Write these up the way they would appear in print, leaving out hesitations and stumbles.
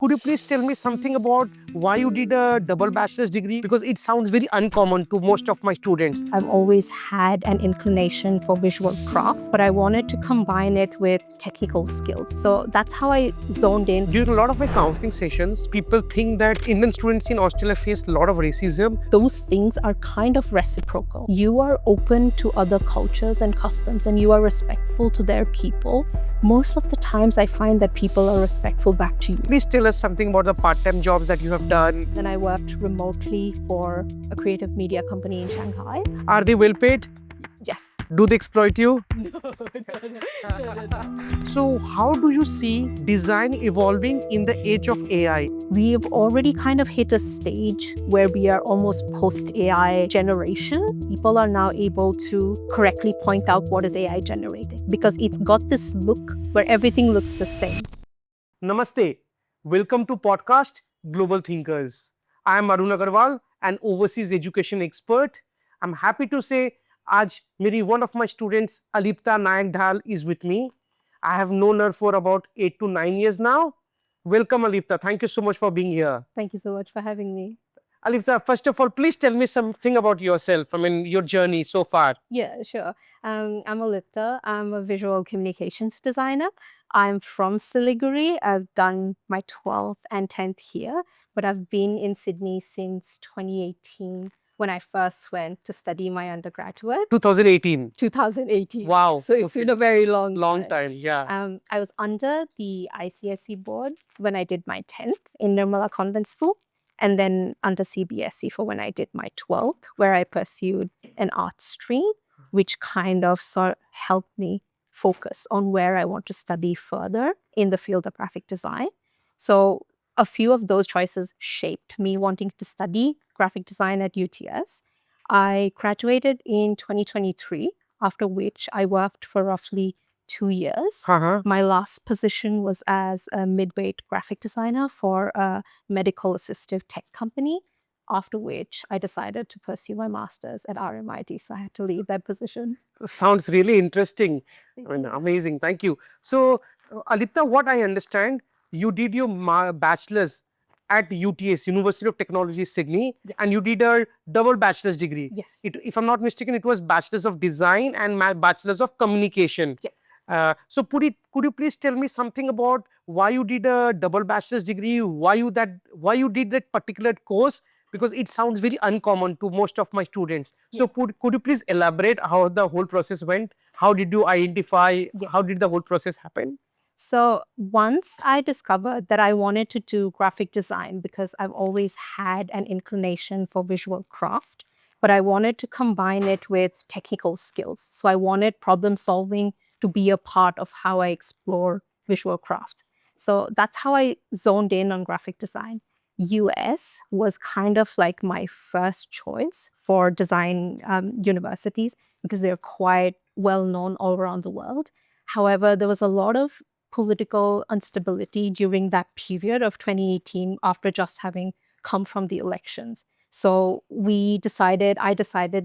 could you please tell me something about why you did a double bachelor's degree? Because it sounds very uncommon to most of my students. I've always had an inclination for visual crafts, but I wanted to combine it with technical skills. So that's how I zoned in. During a lot of my counseling sessions, people think that Indian students in Australia face a lot of racism. Those things are kind of reciprocal. You are open to other cultures and customs, and you are respectful to their people. Most of the times I find that people are respectful back to you. Please tell us something about the part-time jobs that you have done. Then I worked remotely for a creative media company in Shanghai. Are they well paid? Yes. Do they exploit you? So how do you see design evolving in the age of AI? We have already kind of hit a stage where we are almost post-AI generation. People are now able to correctly point out what is AI generating because it's got this look where everything looks the same. Namaste. Welcome to podcast Global Thinkers. I am Arun Agarwal, an overseas education expert. I'm happy to say आज मेरी one of my students Alipta Nayak Dhal is with me. I have known her for about 8 to 9 years now. Welcome Alipta. Thank you so much for being here. Thank you so much for having me. Alipta, first of all, please tell me something about yourself. I mean, your journey so far. Yeah, sure. I'm Alipta. I'm a visual communications designer. I'm from Siliguri. I've done my 12th and 10th here, but I've been in Sydney since 2018 when I first went to study my undergraduate. 2018. 2018. Wow. So it's been a very long time. Yeah. I was under the ICSE board when I did my 10th in Nirmala Convent School, and then under CBSE for when I did my 12th, where I pursued an art stream, which kind of sort of helped me focus on where I want to study further in the field of graphic design. So a few of those choices shaped me wanting to study graphic design at UTS. I graduated in 2023, after which I worked for roughly 2 years. My last position was as a mid-weight graphic designer for a medical assistive tech company, after which I decided to pursue my master's at RMIT, so I had to leave that position. Sounds really interesting. I mean, amazing. Thank you. So, Alipta, what I understand, you did your bachelor's at UTS, University of Technology, Sydney, and you did a double bachelor's degree. Yes. If I'm not mistaken, it was Bachelor's of Design and Bachelor's of Communication. So, could you please tell me something about why you did a double bachelor's degree, why you did that particular course? Because it sounds very uncommon to most of my students. So could you please elaborate how the whole process went? How did you identify? How did the whole process happen? So once I discovered that I wanted to do graphic design because I've always had an inclination for visual craft, but I wanted to combine it with technical skills. So I wanted problem solving to be a part of how I explore visual craft. So that's how I zoned in on graphic design. US was kind of like my first choice for design universities because they're quite well known all around the world. However, there was a lot of political instability during that period of 2018 after just having come from the elections. So I decided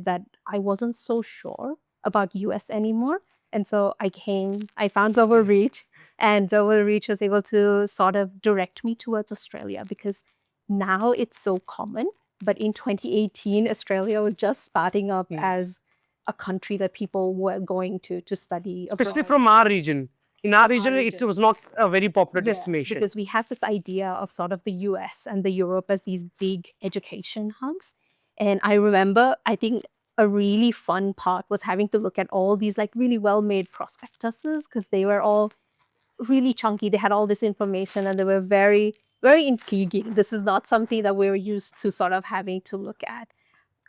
that I wasn't so sure about US anymore. And so I found Global Reach, and Global Reach was able to sort of direct me towards Australia because now it's so common, but in 2018, Australia was just starting up as a country that people were going to study abroad. Especially from our region. In our region, it was not a very popular destination. Because we have this idea of sort of the US and the Europe as these big education hubs. And I remember, I think a really fun part was having to look at all these like really well-made prospectuses because they were all really chunky. They had all this information and they were very, very intriguing. This is not something that we were used to sort of having to look at.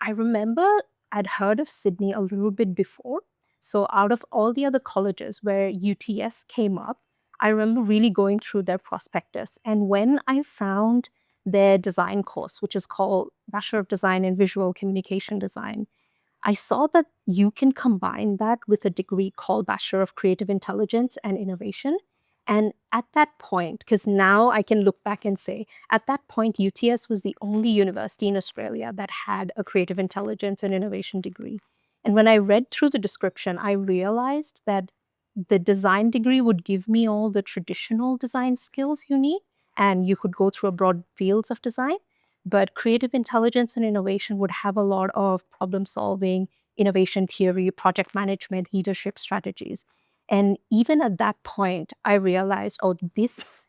I remember I'd heard of Sydney a little bit before. So out of all the other colleges where UTS came up, I remember really going through their prospectus. And when I found their design course, which is called Bachelor of Design and Visual Communication Design, I saw that you can combine that with a degree called Bachelor of Creative Intelligence and Innovation. And at that point, because now I can look back and say, at that point, UTS was the only university in Australia that had a creative intelligence and innovation degree. And when I read through the description, I realized that the design degree would give me all the traditional design skills you need, and you could go through a broad fields of design. But creative intelligence and innovation would have a lot of problem solving, innovation theory, project management, leadership strategies. And even at that point, I realized, oh, this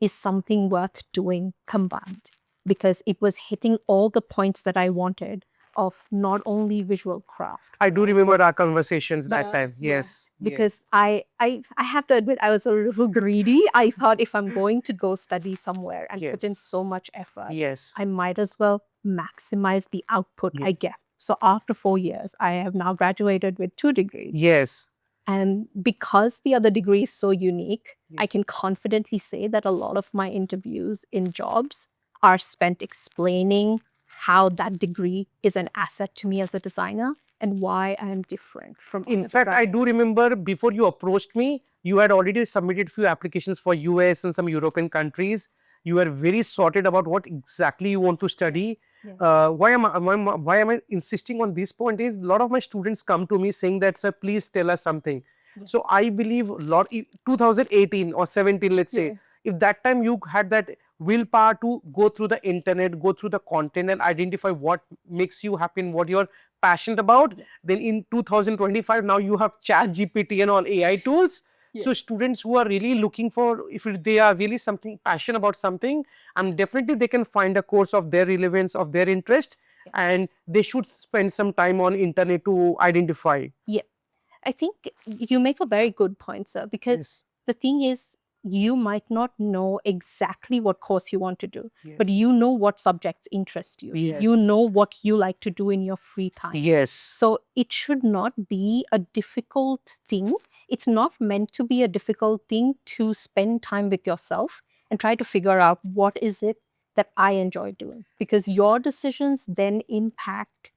is something worth doing combined, because it was hitting all the points that I wanted of not only visual craft. I do but remember also- our conversations that Yeah, time. yeah. Yes. Because I have to admit, I was a little greedy. I thought if I'm going to go study somewhere and put in Yes. so much effort, Yes. I might as well maximize the output Yeah. I get. So after 4 years, I have now graduated with 2 degrees. Yes. And because the other degree is so unique, Yeah. I can confidently say that a lot of my interviews in jobs are spent explaining how that degree is an asset to me as a designer and why I am different from In other fact, I graduates. do remember before you approached me, you had already submitted few applications for US and some European countries. You were very sorted about what exactly you want to study. Yeah. Why am I insisting on this point is a lot of my students come to me saying that, sir, please tell us something. Yeah. So I believe 2018 or 17, let's say, if that time you had that willpower to go through the internet, go through the content and identify what makes you happy and what you're passionate about, then in 2025 now you have chat gpt and all AI tools. So students who are really looking for, if they are really something passionate about something, and definitely they can find a course of their relevance, of their interest, and they should spend some time on internet to identify. Yeah. I think you make a very good point, sir, because Yes. the thing is, you might not know exactly what course you want to do, but Yes. you know what subjects interest you. You Yes. know what you like to do in your free time. Yes. So it should not be a difficult thing. It's not meant to be a difficult thing to spend time with yourself and try to figure out what is it that I enjoy doing, because your decisions then impact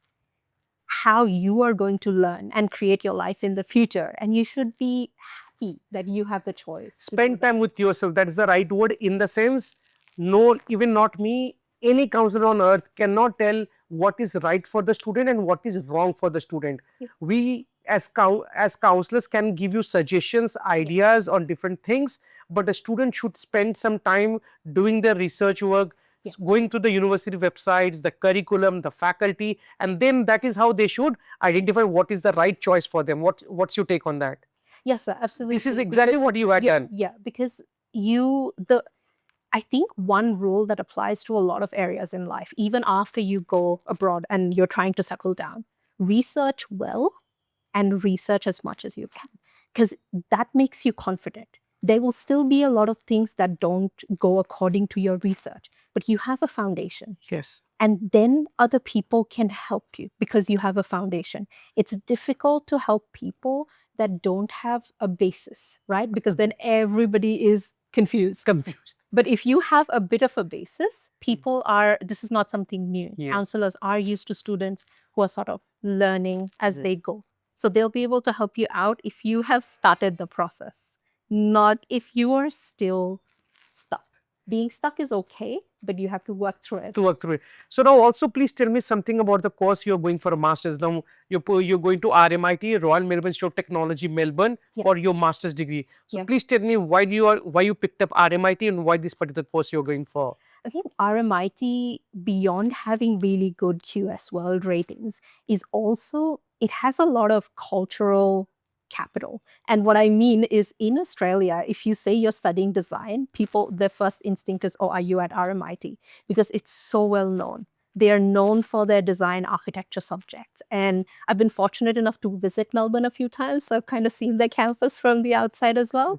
how you are going to learn and create your life in the future. And you should be happy that you have the choice. to do Spend that. time with yourself. That is the right word, in the sense, no, even not me, any counselor on earth cannot tell what is right for the student and what is wrong for the student. We as counselors can give you suggestions, ideas on different things, but a student should spend some time doing their research work, going to the university websites, the curriculum, the faculty, and then that is how they should identify what is the right choice for them. What's your take on that? Yes, sir, absolutely. This is exactly what you had done. Yeah, because I think one rule that applies to a lot of areas in life, even after you go abroad and you're trying to settle down, research well and research as much as you can, because that makes you confident. There will still be a lot of things that don't go according to your research, but you have a foundation. Yes. And then other people can help you because you have a foundation. It's difficult to help people that don't have a basis, right? Because then everybody is confused. But if you have a bit of a basis, this is not something new. Yeah. Counselors are used to students who are sort of learning as they go. So they'll be able to help you out if you have started the process, not if you are still stuck. Being stuck is okay, but you have to work through it. To work through it. So now also please tell me something about the course you're going for a master's. Now you're going to RMIT, Royal Melbourne Institute of Technology, Melbourne, for your master's degree. So please tell me why you picked up RMIT and why this particular course you're going for. I think RMIT, beyond having really good QS World ratings, is also, it has a lot of cultural capital. And what I mean is, in Australia, if you say you're studying design, people, their first instinct is, oh, are you at RMIT? Because it's so well known. They are known for their design architecture subjects. And I've been fortunate enough to visit Melbourne a few times, so I've kind of seen their campus from the outside as well.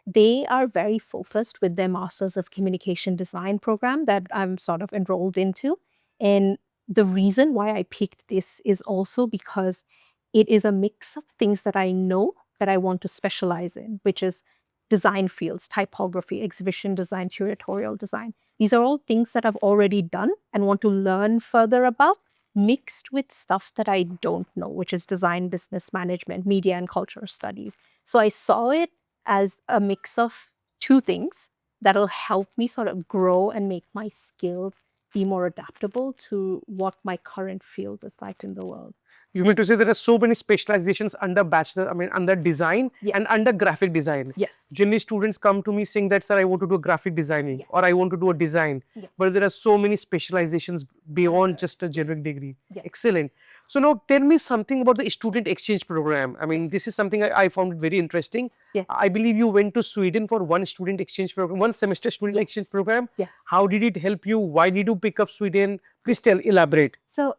They are very focused with their Masters of Communication Design program that I'm sort of enrolled into. And the reason why I picked this is also because it is a mix of things that I know that I want to specialize in, which is design fields, typography, exhibition design, curatorial design. These are all things that I've already done and want to learn further about, mixed with stuff that I don't know, which is design, business management, media and culture studies. So I saw it as a mix of two things that'll help me sort of grow and make my skills be more adaptable to what my current field is like in the world. You mean to say there are so many specializations under bachelor, I mean, under design Yeah. and under graphic design. Yes. Generally, students come to me saying that, sir, I want to do a graphic designing Yes. or I want to do a design. Yes. But there are so many specializations beyond Under, just a generic yes. degree. Yes. Excellent. So now tell me something about the student exchange program. I mean, this is something I found very interesting. Yes. I believe you went to Sweden for one student exchange program, one semester student Yes. exchange program. Yes. How did it help you? Why did you pick up Sweden? Please elaborate. So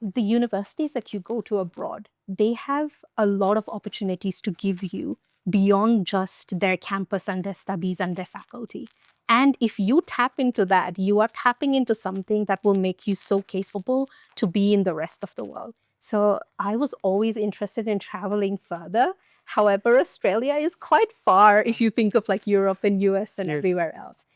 the universities that you go to abroad, they have a lot of opportunities to give you beyond just their campus and their studies and their faculty. And if you tap into that, you are tapping into something that will make you so capable to be in the rest of the world. So I was always interested in traveling further. However, Australia is quite far if you think of like Europe and US and Yes. everywhere else.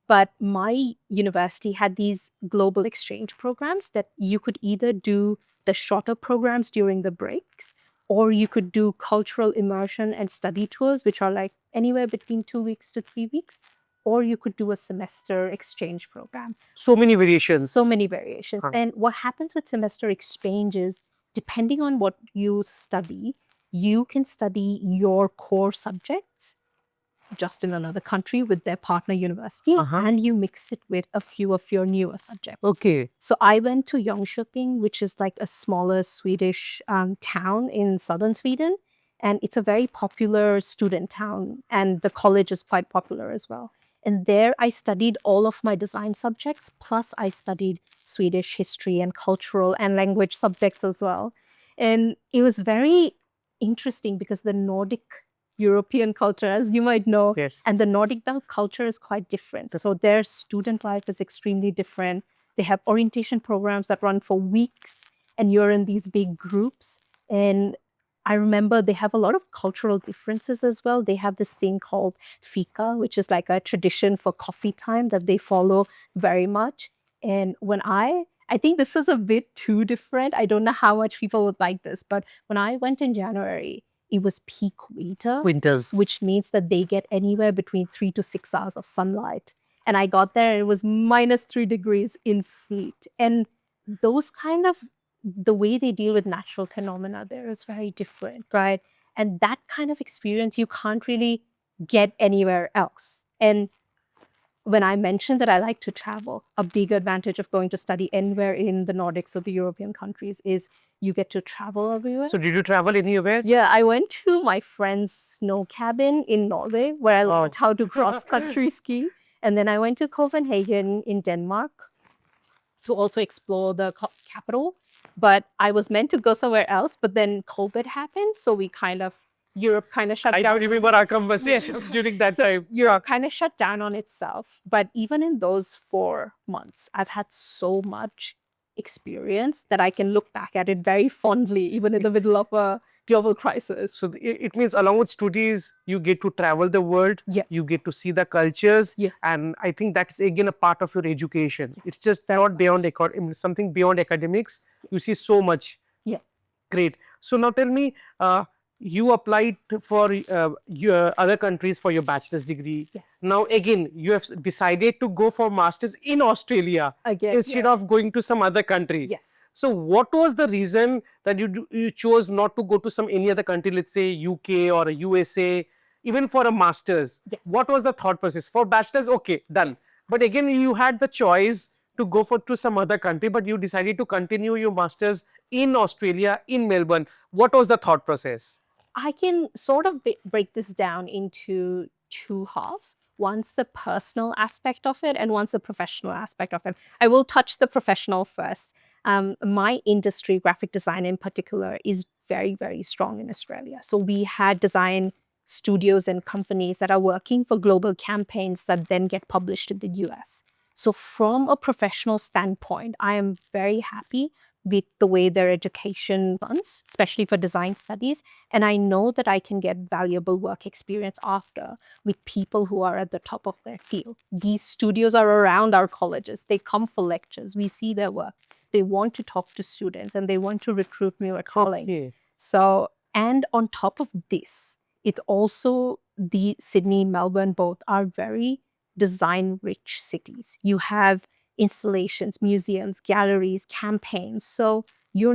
But my university had these global exchange programs that you could either do the shorter programs during the breaks, or you could do cultural immersion and study tours, which are like anywhere between 2 weeks to 3 weeks, or you could do a semester exchange program. So many variations. So many variations. Huh. And what happens with semester exchange is, depending on what you study, you can study your core subjects just in another country with their partner university, and you mix it with a few of your newer subjects. Okay. So I went to Jönköping, which is like a smaller Swedish town in southern Sweden. And it's a very popular student town, and the college is quite popular as well. And there I studied all of my design subjects, plus I studied Swedish history and cultural and language subjects as well. And it was very interesting because the Nordic European culture, as you might know, Yes. and the Nordic culture is quite different. So their student life is extremely different. They have orientation programs that run for weeks, and you're in these big groups. And I remember they have a lot of cultural differences as well. They have this thing called fika, which is like a tradition for coffee time that they follow very much. And when I think this is a bit too different. I don't know how much people would like this, but when I went in January, it was peak Winters. which means that they get anywhere between 3 to 6 hours of sunlight. And I got there and it was -3 degrees in sleet. And those kind of, the way they deal with natural phenomena there is very different, right? And that kind of experience you can't really get anywhere else. And when I mentioned that I like to travel, a big advantage of going to study anywhere in the Nordics or the European countries is you get to travel everywhere. So did you travel anywhere? Yeah, I went to my friend's snow cabin in Norway where I learned how to cross-country ski. And then I went to Copenhagen in Denmark to also explore the capital. But I was meant to go somewhere else, but then COVID happened. So Europe kind of shut down. I remember our conversations during that time. Europe kind of shut down on itself. But even in those 4 months, I've had so much experience that I can look back at it very fondly, even in the middle of a global crisis. So it means along with studies, you get to travel the world, Yeah. you get to see the cultures, Yeah. and I think that's again a part of your education. It's just not beyond something beyond academics. You see so much. Yeah. Great. So now tell me, you applied for your other countries for your bachelor's degree. Yes. Now again, you have decided to go for masters in Australia Again, instead of going to some other country. Yes. So what was the reason that you chose not to go to any other country, let's say UK or a USA, even for a master's? Yes. What was the thought process? For bachelor's, okay, done. But again, you had the choice to go to some other country, but you decided to continue your master's in Australia, in Melbourne. What was the thought process? I can sort of break this down into 2 halves. One's the personal aspect of it, and one's the professional aspect of it. I will touch the professional first. My industry, graphic design in particular, is very, very strong in Australia. So we had design studios and companies that are working for global campaigns that then get published in the US. So from a professional standpoint, I am very happy with the way their education runs, especially for design studies. And I know that I can get valuable work experience after with people who are at the top of their field. These studios are around our colleges. They come for lectures. We see their work. They want to talk to students and they want to recruit newer colleagues. Okay. So, and on top of this, it also, the Sydney, Melbourne, both are very design-rich cities. You have installations, museums, galleries, campaigns. So you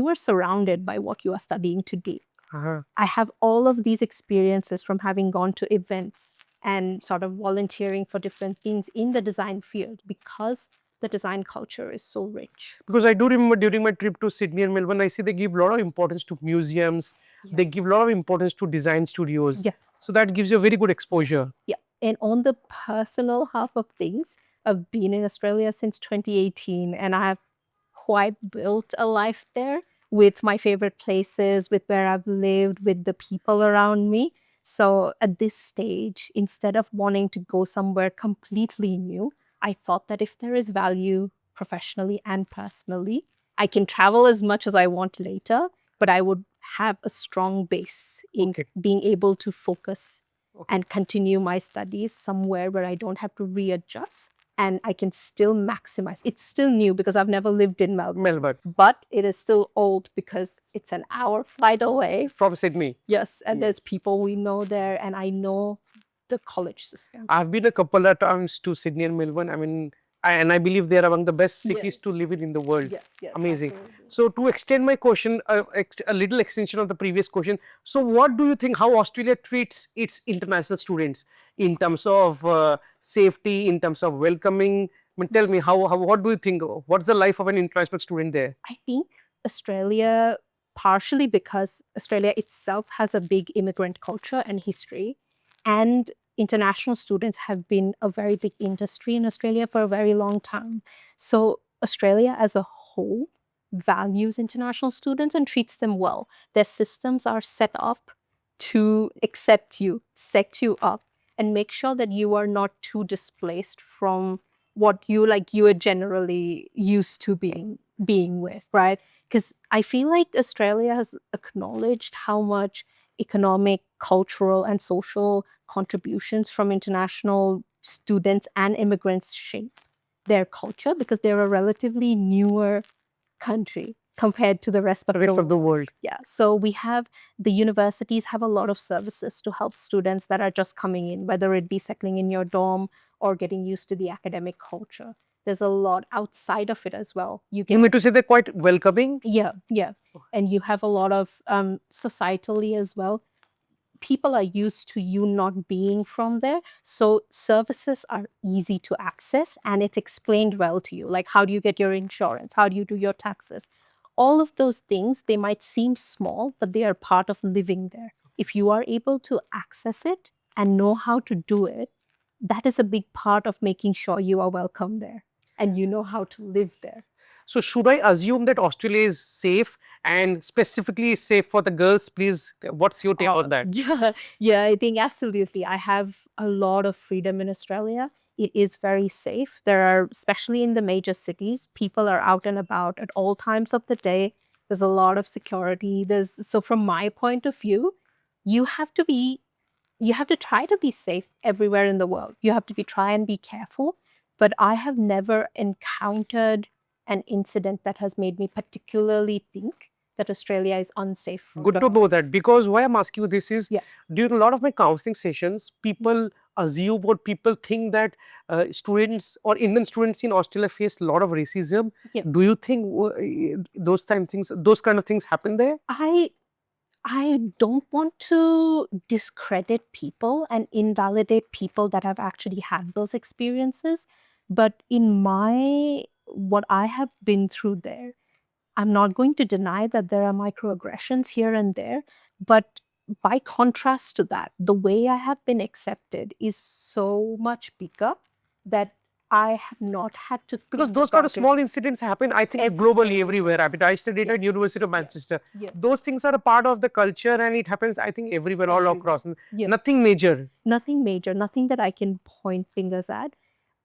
are surrounded by what you are studying today. Uh-huh. I have all of these experiences from having gone to events and sort of volunteering for different things in the design field because the design culture is so rich. Because I do remember during my trip to Sydney and Melbourne, I see they give a lot of importance to museums. They give a lot of importance to design studios. Yes. So that gives you a very good exposure. Yeah. And on the personal half of things, I've been in Australia since 2018 and I have quite built a life there with my favorite places, with where I've lived, with the people around me. So at this stage, instead of wanting to go somewhere completely new, I thought that if there is value professionally and personally, I can travel as much as I want later, but I would have a strong base in Okay. being able to focus Okay. and continue my studies somewhere where I don't have to readjust and I can still maximize. It's still new because I've never lived in Melbourne, but it is still old because it's an hour flight away. From Sydney. Yes, and Yes. there's people we know there, and I know the college system. I've been a couple of times to Sydney and Melbourne. I mean, and I believe they are among the best cities Yes. to live in the world. Yes, yes, Amazing. absolutely. So to extend my question, a little extension of the previous question. So what do you think how Australia treats its international students in terms of safety, in terms of welcoming? I mean, tell me what do you think? What's the life of an international student there? I think Australia, partially because Australia itself has a big immigrant culture and history, and international students have been a very big industry in Australia for a very long time. So Australia as a whole values international students and treats them well. Their systems are set up to accept you, set you up, and make sure that you are not too displaced from what you are generally used to being with, right? Because I feel like Australia has acknowledged how much economic, cultural, and social contributions from international students and immigrants shape their culture because they're a relatively newer country compared to the rest of The rest of the world. Yeah, so we have the universities have a lot of services to help students that are just coming in, whether it be settling in your dorm or getting used to the academic culture. There's a lot outside of it as well. You You mean to say they're quite welcoming? yeah, yeah. And you have a lot of societally as well. People are used to you not being from there. So services are easy to access and it's explained well to you. Like, how do you get your insurance? How do you do your taxes? All of those things, they might seem small, but they are part of living there. If you are able to access it and know how to do it, that is a big part of making sure you are welcome there and you know how to live there. So should I assume that Australia is safe and specifically safe for the girls? Please, what's your take on that? Yeah, I think absolutely. I have a lot of freedom in Australia. It is very safe. There are, especially in the major cities, people are out and about at all times of the day. There's a lot of security. So from my point of view, you have to be you have to try to be safe everywhere in the world. You have to try and be careful. But I have never encountered an incident that has made me particularly think that Australia is unsafe for Good to girls. know that, because why I'm asking you this is Yeah. during a lot of my counseling sessions, people assume or people think that students or Indian students in Australia face a lot of racism. Yeah. Do you think those kind of things happen there? I don't want to discredit people and invalidate people that have actually had those experiences. But in what I have been through there, I'm not going to deny that there are microaggressions here and there. But by contrast to that, the way I have been accepted is so much bigger that I have not had to Because think those kind of about it. small incidents happen, I think, globally everywhere. I mean, I studied Yeah. at University of Manchester. Yeah. Those things are a part of the culture, and it happens, I think, everywhere, all across. Yeah. Nothing major. Nothing major, nothing that I can point fingers at.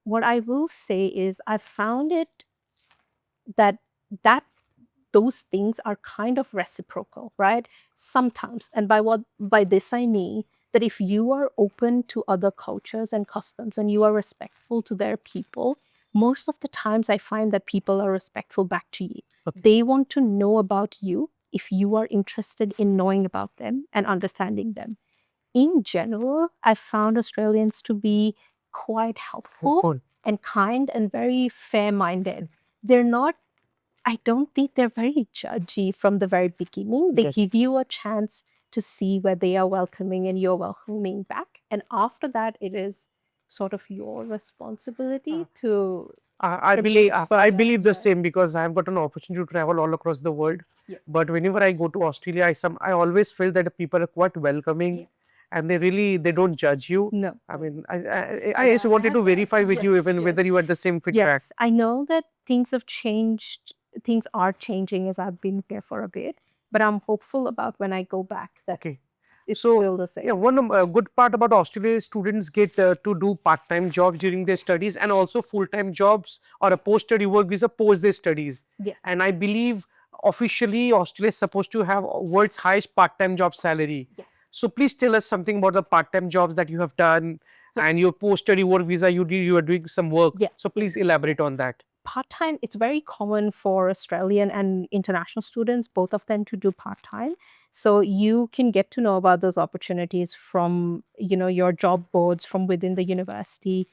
What I will say is I found it that that those things are kind of reciprocal, right? Sometimes. And by this I mean that if you are open to other cultures and customs and you are respectful to their people, most of the times I find that people are respectful back to you. Okay. They want to know about you if you are interested in knowing about them and understanding them. In general, I found Australians to be quite helpful and kind and very fair-minded. They're not, I don't think they're very judgy from the very beginning. They give you a chance to see where they are welcoming and you're welcoming back. And after that, it is sort of your responsibility to I believe the same, because I have got an opportunity to travel all across the world. But whenever I go to Australia, I always feel that the people are quite welcoming, and they don't judge you. No. I mean, I just wanted to verify with you even whether you had the same feedback. Yes, I know that things have changed. Things are changing as I've been here for a bit, but I'm hopeful about when I go back that it's still the same. Yeah, one good part about Australia is students get to do part-time jobs during their studies, and also full-time jobs or a post-study work visa post their studies. Yes. And I believe officially Australia is supposed to have world's highest part-time job salary. Yes. So please tell us something about the part-time jobs that you have done, and your post-study work visa you are doing some work. Yeah. So please elaborate on that. Part-time, it's very common for Australian and international students, both of them, to do part-time. So you can get to know about those opportunities from, your job boards, from within the university,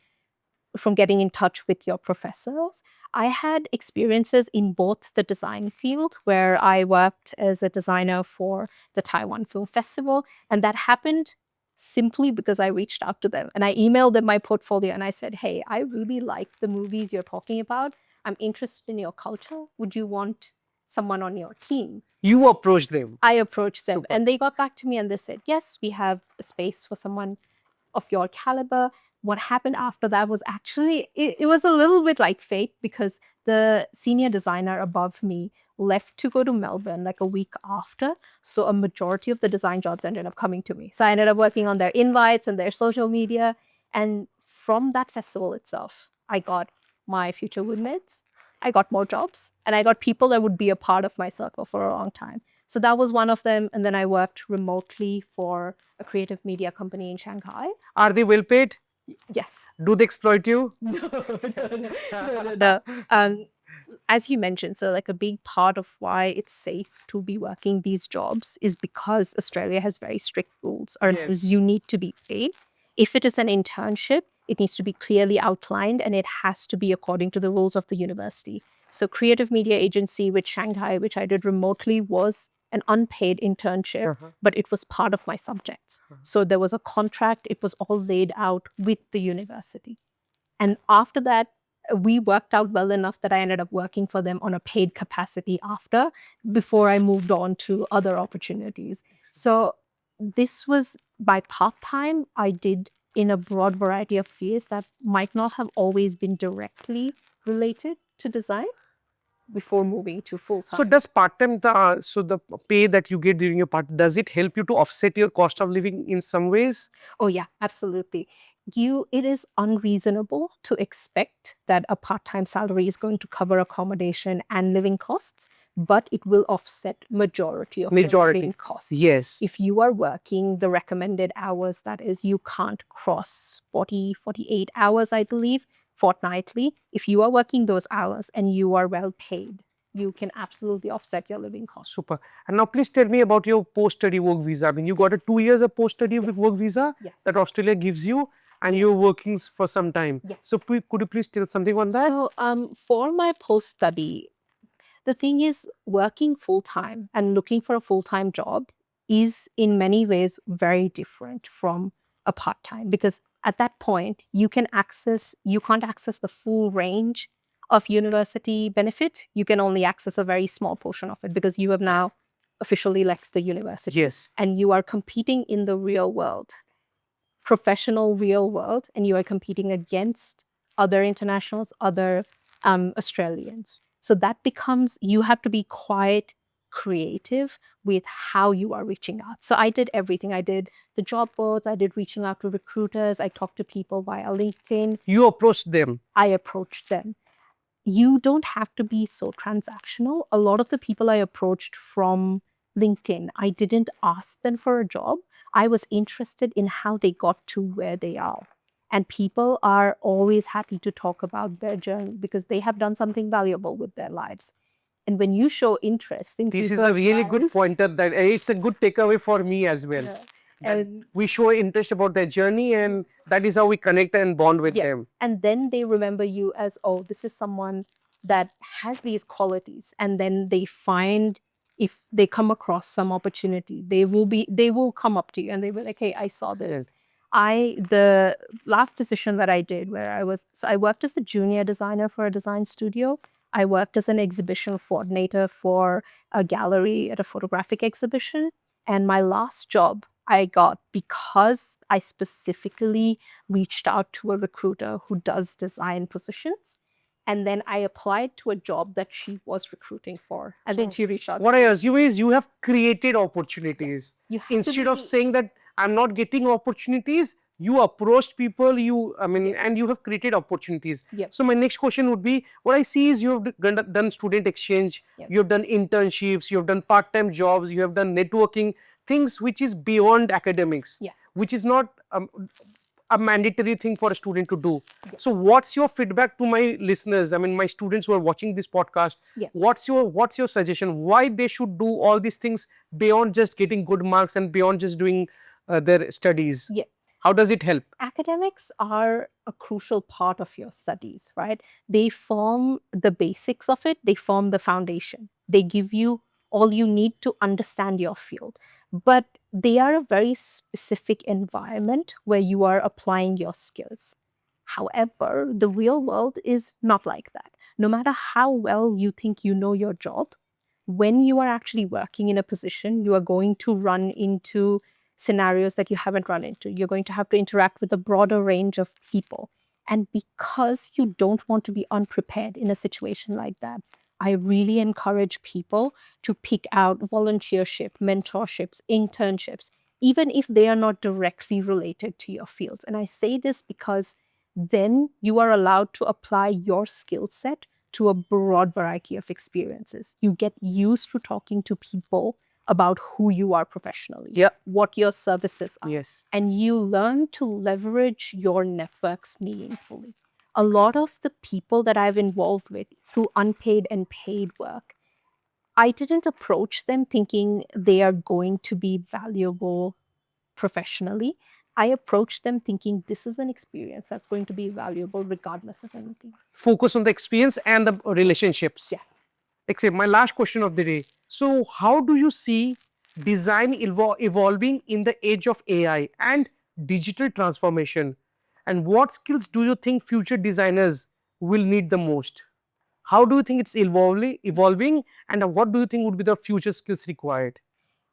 from getting in touch with your professors. I had experiences in both the design field, where I worked as a designer for the Taiwan Film Festival, and that happened simply because I reached out to them and I emailed them my portfolio and I said, hey, I really like the movies you're talking about. I'm interested in your culture. Would you want someone on your team? You approached them. I approached them. And they got back to me and they said, yes, we have a space for someone of your caliber. What happened after that was actually, it was a little bit like fate, because the senior designer above me left to go to Melbourne like a week after. So a majority of the design jobs ended up coming to me. So I ended up working on their invites and their social media. And from that festival itself, I got my future roommates, I got more jobs, and I got people that would be a part of my circle for a long time. So that was one of them. And then I worked remotely for a creative media company in Shanghai. Are they well paid? Yes. Do they exploit you? No. As you mentioned, so like a big part of why it's safe to be working these jobs is because Australia has very strict rules, or you need to be paid. If it is an internship, it needs to be clearly outlined and it has to be according to the rules of the university. So creative media agency with Shanghai, which I did remotely, was an unpaid internship, but it was part of my subjects. So there was a contract. It was all laid out with the university. And after that, we worked out well enough that I ended up working for them on a paid capacity before I moved on to other opportunities. So this was by part-time. I did in a broad variety of fields that might not have always been directly related to design before moving to full-time. So does part-time, the pay that you get during your part, does it help you to offset your cost of living in some ways? Oh yeah, absolutely. It is unreasonable to expect that a part-time salary is going to cover accommodation and living costs, but it will offset majority of your living costs. Yes. If you are working the recommended hours, that is, you can't cross 48 hours, I believe, fortnightly. If you are working those hours and you are well paid, you can absolutely offset your living costs. Super. And now please tell me about your post-study work visa. I mean, you got a 2 years of post-study work visa that Australia gives you, and you're working for some time. Yes. So could you please tell something on that? So for my post-study, the thing is, working full-time and looking for a full-time job is in many ways very different from a part-time, because at that point, you can't access the full range of university benefit. You can only access a very small portion of it because you have now officially left the university. Yes. And you are competing in the real world, professional real world, and you are competing against other internationals, other Australians. So that becomes, you have to be quite creative with how you are reaching out. So I did everything. I did the job boards, I did reaching out to recruiters, I talked to people via LinkedIn. You approached them. I approached them. You don't have to be so transactional. A lot of the people I approached from LinkedIn, I didn't ask them for a job. I was interested in how they got to where they are. And people are always happy to talk about their journey because they have done something valuable with their lives. And when you show interest in this is a really good pointer, that it's a good takeaway for me as well. And We show interest about their journey, and that is how we connect and bond with yeah, them. and then they remember you as, oh, this is someone that has these qualities, and then they find, if they come across some opportunity, they will come up to you and they will like, hey, I saw this. The last decision that I did, where I worked as a junior designer for a design studio. I worked as an exhibition coordinator for a gallery at a photographic exhibition, and my last job I got because I specifically reached out to a recruiter who does design positions. And then I applied to a job that she was recruiting for. And then she reached out. What I assume is you have created opportunities. You have to Instead of be- saying that I'm not getting opportunities, you approached people, and you have created opportunities. Yep. So my next question would be, what I see is you have done student exchange, Yep. you have done internships, you have done part-time jobs, you have done networking, things which is beyond academics, Yeah. which is not a mandatory thing for a student to do. So what's your feedback to my listeners, I mean my students who are watching this podcast? Yeah. What's your suggestion, why they should do all these things beyond just getting good marks and beyond just doing their studies? Yeah. How does it help? Academics are a crucial part of your studies, right? They form the basics of it, they form the foundation. They give you all you need to understand your field. But they are a very specific environment where you are applying your skills. However, the real world is not like that. No matter how well you think you know your job, when you are actually working in a position, you are going to run into scenarios that you haven't run into. You're going to have to interact with a broader range of people. And because you don't want to be unprepared in a situation like that, I really encourage people to pick out volunteership, mentorships, internships, even if they are not directly related to your fields. And I say this because then you are allowed to apply your skill set to a broad variety of experiences. You get used to talking to people about who you are professionally, what your services are. Yes. And you learn to leverage your networks meaningfully. A lot of the people that I've involved with through unpaid and paid work, I didn't approach them thinking they are going to be valuable professionally. I approached them thinking this is an experience that's going to be valuable regardless of anything. Focus on the experience and the relationships. Yes. Except my last question of the day. So how do you see design evolving in the age of AI and digital transformation? And what skills do you think future designers will need the most? How do you think it's evolving, and what do you think would be the future skills required?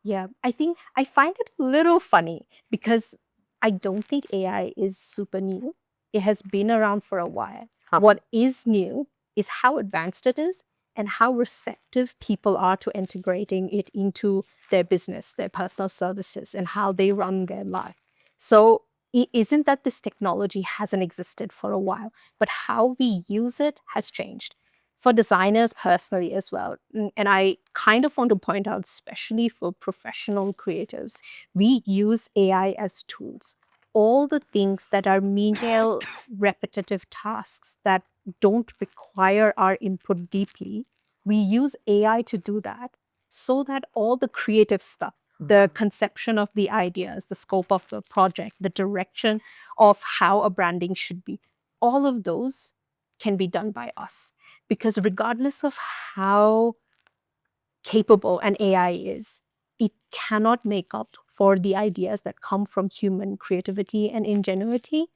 Yeah, I think I find it a little funny because I don't think AI is super new. It has been around for a while. Huh. What is new is how advanced it is and how receptive people are to integrating it into their business, their personal services, and how they run their life. So it isn't that this technology hasn't existed for a while, but how we use it has changed for designers personally as well. And I kind of want to point out, especially for professional creatives, we use AI as tools. All the things that are menial, repetitive tasks that don't require our input deeply, we use AI to do that so that all the creative stuff, the conception of the ideas, the scope of the project, the direction of how a branding should be, all of those can be done by us. Because regardless of how capable an AI is, it cannot make up for the ideas that come from human creativity and ingenuity.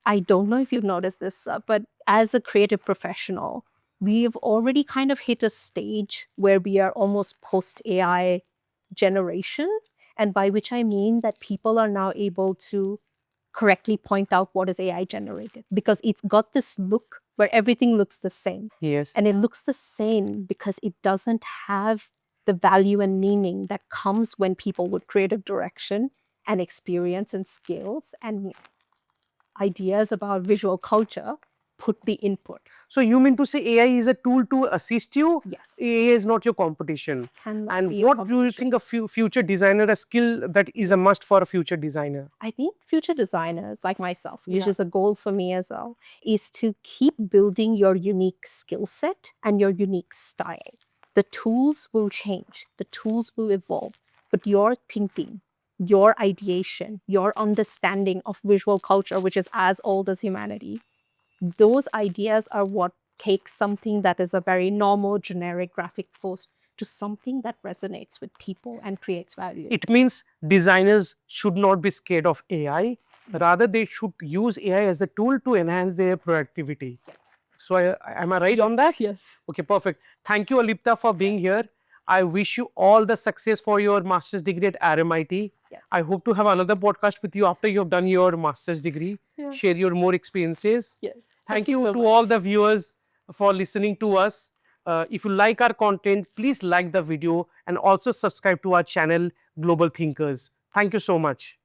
I don't know if you've noticed this, but as a creative professional, we've already kind of hit a stage where we are almost post-AI generation. And by which I mean that people are now able to correctly point out what is AI generated, because it's got this look where everything looks the same. Yes. And it looks the same because it doesn't have the value and meaning that comes when people with creative direction and experience and skills and ideas about visual culture put the input. So you mean to say AI is a tool to assist you? Yes. AI is not your competition. Cannot And be your what do you competition. think a future designer, a skill that is a must for a future designer? I think future designers like myself, which Yeah. is a goal for me as well, is to keep building your unique skill set and your unique style. The tools will change, the tools will evolve, but your thinking, your ideation, your understanding of visual culture, which is as old as humanity, those ideas are what takes something that is a very normal, generic graphic post to something that resonates with people and creates value. It means designers should not be scared of AI. Rather, they should use AI as a tool to enhance their productivity. So, am I right on that? Yes. Okay, perfect. Thank you, Alipta, for being here. I wish you all the success for your master's degree at RMIT. Yeah. I hope to have another podcast with you after you have done your master's degree. Yeah. Share your more experiences. Yes. Thank you to all the viewers for listening to us. If you like our content, please like the video and also subscribe to our channel, Global Thinkers. Thank you so much.